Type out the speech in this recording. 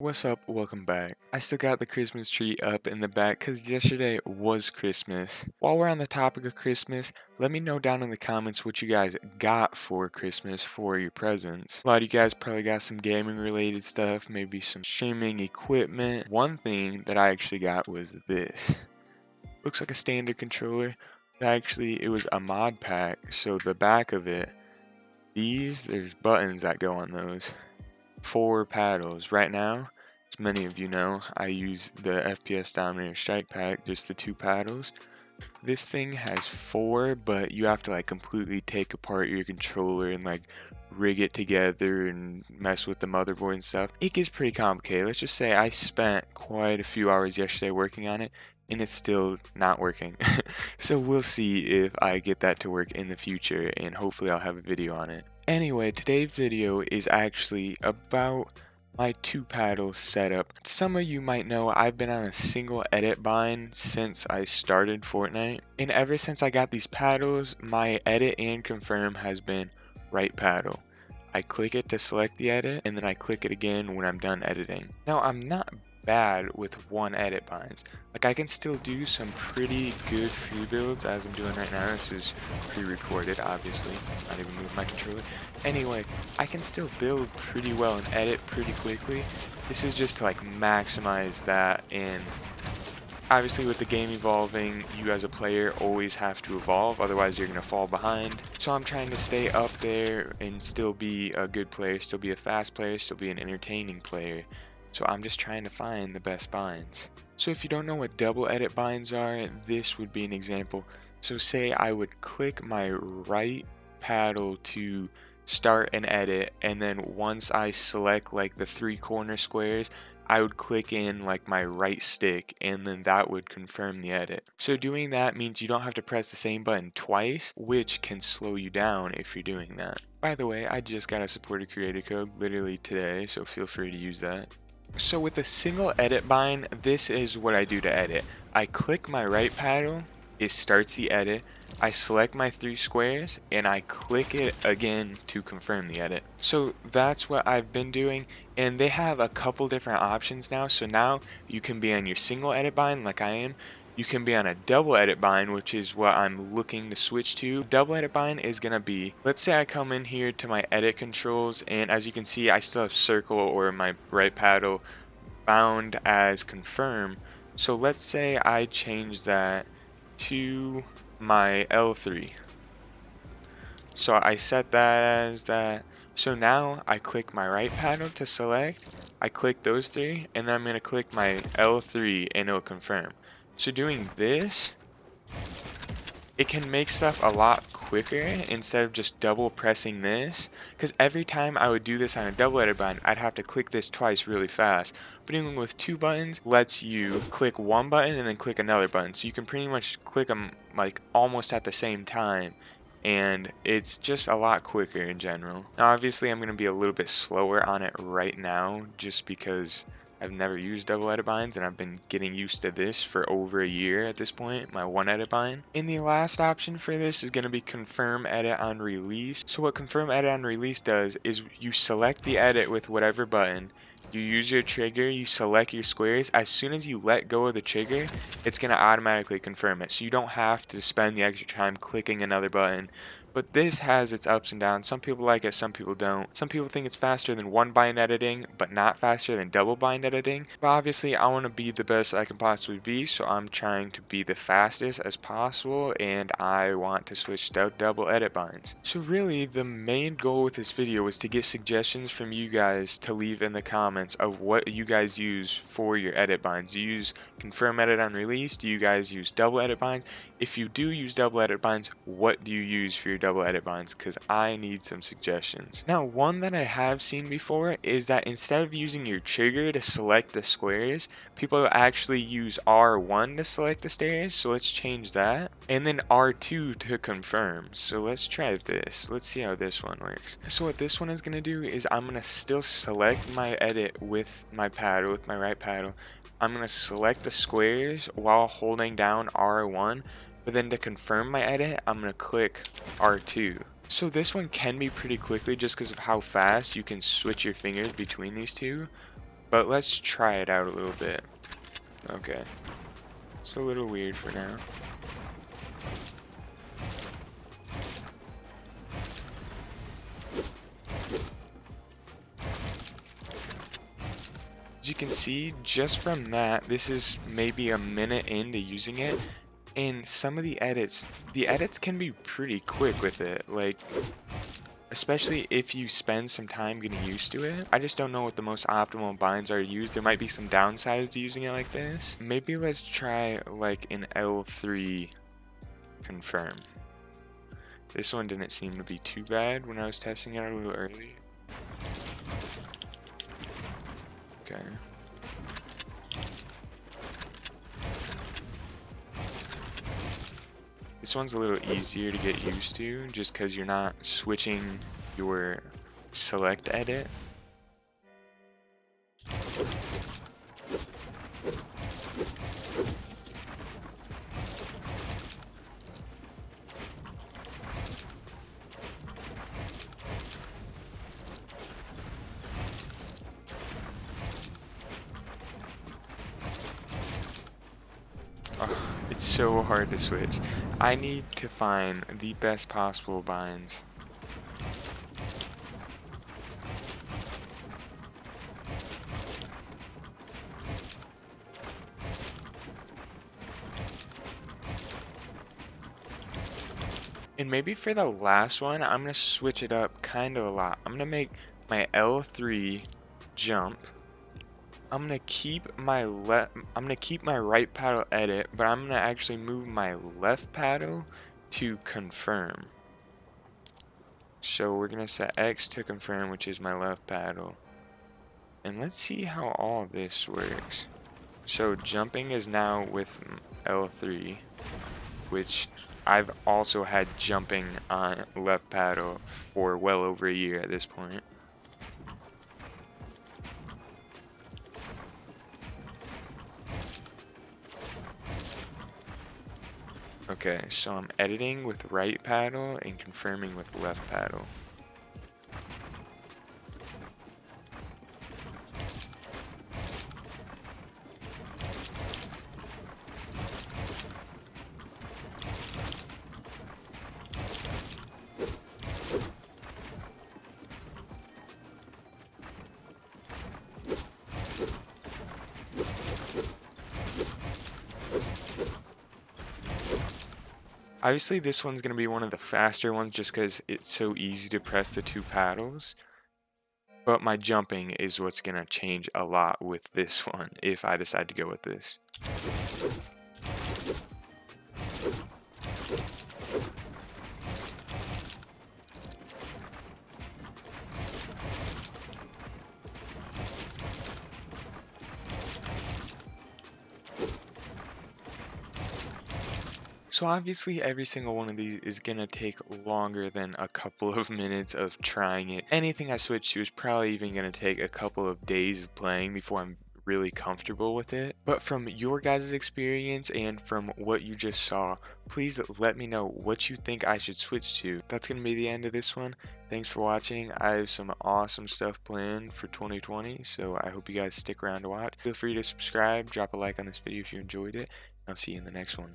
What's up? Welcome back. I still got the Christmas tree up in the back because yesterday was Christmas. While we're on the topic of Christmas, let me know down in the comments what you guys got for Christmas for your presents. A lot of you guys probably got some gaming related stuff, maybe some streaming equipment. One thing that I actually got was this. Looks like a standard controller, but actually it was a mod pack, so the back of it, there's buttons that go on those. 4 paddles. Right now, as many of you know, I use the FPS Dominator Strike Pack, just the 2 paddles. This thing has 4, but you have to like completely take apart your controller and like rig it together and mess with the motherboard and stuff. It gets pretty complicated. Let's just say I spent quite a few hours yesterday working on it and it's still not working. So we'll see if I get that to work in the future and hopefully I'll have a video on it. Anyway, today's video is actually about my 2 paddle setup. Some of you might know I've been on a single edit bind since I started Fortnite. And ever since I got these paddles, my edit and confirm has been right paddle. I click it to select the edit and then I click it again when I'm done editing. Now I'm not bad with one edit binds. Like I can still do some pretty good free builds as I'm doing right now. This is pre-recorded obviously, not even move my controller. Anyway, I can still build pretty well and edit pretty quickly. This is just to like maximize that, and obviously with the game evolving, you as a player always have to evolve, otherwise you're going to fall behind. So I'm trying to stay up there and still be a good player, still be a fast player, still be an entertaining player. So I'm just trying to find the best binds. So if you don't know what double edit binds are, this would be an example. So say I would click my right paddle to start an edit, and then once I select like the 3 corner squares, I would click in like my right stick and then that would confirm the edit. So doing that means you don't have to press the same button twice, which can slow you down if you're doing that. By the way, I just got a supporter creator code literally today, so feel free to use that. So with a single edit bind, this is what I do to edit. I click my right paddle, it starts the edit, I select my 3 squares, and I click it again to confirm the edit. So that's what I've been doing, and they have a couple different options now. So now you can be on your single edit bind like I am. You can be on a double edit bind, which is what I'm looking to switch to. Double edit bind is gonna be, let's say I come in here to my edit controls, and as you can see, I still have circle or my right paddle bound as confirm. So let's say I change that to my L3. So I set that as that. So now I click my right paddle to select, I click those 3, and then I'm gonna click my L3 and it'll confirm. So doing this, it can make stuff a lot quicker instead of just double pressing this, because every time I would do this on a double edit bind, I'd have to click this twice really fast. But even with 2 buttons lets you click 1 button and then click another button, so you can pretty much click them like almost at the same time, and it's just a lot quicker in general. Now obviously I'm going to be a little bit slower on it right now just because I've never used double edit binds and I've been getting used to this for over a year at this point, my 1 edit bind. And the last option for this is going to be confirm edit on release. So what confirm edit on release does is you select the edit with whatever button, you use your trigger, you select your squares. As soon as you let go of the trigger, it's going to automatically confirm it. So you don't have to spend the extra time clicking another button. But this has its ups and downs. Some people like it, some people don't. Some people think it's faster than 1 bind editing, but not faster than double bind editing. But obviously I want to be the best I can possibly be, so I'm trying to be the fastest as possible, and I want to switch to double edit binds. So really the main goal with this video was to get suggestions from you guys to leave in the comments of what you guys use for your edit binds. Do you use confirm edit on release? Do you guys use double edit binds? If you do use double edit binds, what do you use for your double edit binds? Because I need some suggestions. Now, one that I have seen before is that instead of using your trigger to select the squares, people actually use R1 to select the squares. So let's change that. And then R2 to confirm. So let's try this. Let's see how this one works. So what this one is going to do is I'm going to still select my edit with my paddle, with my right paddle. I'm going to select the squares while holding down R1. But then to confirm my edit, I'm going to click R2. So this one can be pretty quickly just because of how fast you can switch your fingers between these two. But let's try it out a little bit. Okay. It's a little weird for now. As you can see, just from that, this is maybe a minute into using it, and some of the edits can be pretty quick with it, like, especially if you spend some time getting used to it. I just don't know what the most optimal binds are to use. There might be some downsides to using it like this. Maybe let's try like an L3 confirm. This one didn't seem to be too bad when I was testing it a little early. Okay. This one's a little easier to get used to just because you're not switching your select edit. Oh, it's so hard to switch. I need to find the best possible binds. And maybe for the last one, I'm going to switch it up kind of a lot. I'm going to make my L3 jump. I'm gonna keep my right paddle edit, but I'm gonna actually move my left paddle to confirm. So we're gonna set X to confirm, which is my left paddle. And let's see how all this works. So jumping is now with L3, which I've also had jumping on left paddle for well over a year at this point. Okay, so I'm editing with right paddle and confirming with left paddle. Obviously, this one's going to be one of the faster ones just because it's so easy to press the two paddles. But my jumping is what's going to change a lot with this one if I decide to go with this. So obviously every single one of these is gonna take longer than a couple of minutes of trying it. Anything I switch to is probably even gonna take a couple of days of playing before I'm really comfortable with it. But from your guys' experience and from what you just saw, please let me know what you think I should switch to. That's gonna be the end of this one. Thanks for watching. I have some awesome stuff planned for 2020, so I hope you guys stick around to watch. Feel free to subscribe, drop a like on this video if you enjoyed it. I'll see you in the next one.